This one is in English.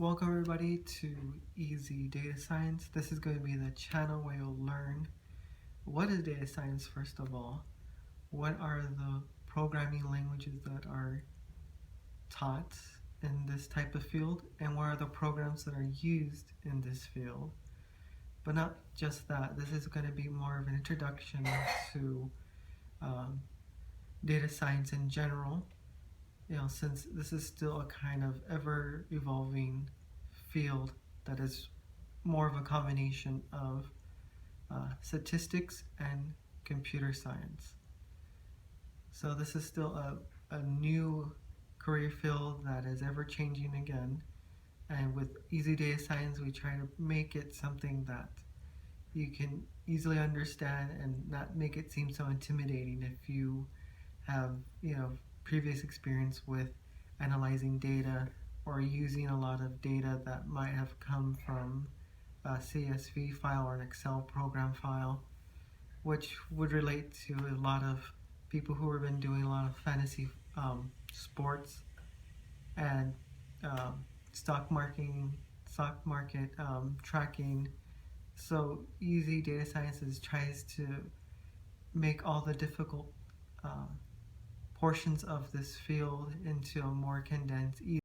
Welcome everybody to Easy Data Science. This is going to be the channel where you'll learn what is data science first of all, what are the programming languages that are taught in this type of field, and what are the programs that are used in this field. But not just that, this is going to be more of an introduction to data science in general. Since this is still a kind of ever-evolving field that is more of a combination of statistics and computer science. So this is still a new career field that is ever changing again. And with Easy Data Science, we try to make it something that you can easily understand and not make it seem so intimidating if you have, previous experience with analyzing data or using a lot of data that might have come from a CSV file or an Excel program file, which would relate to a lot of people who have been doing a lot of fantasy sports and stock market tracking. So Easy Data Sciences tries to make all the difficult portions of this field into a more condensed,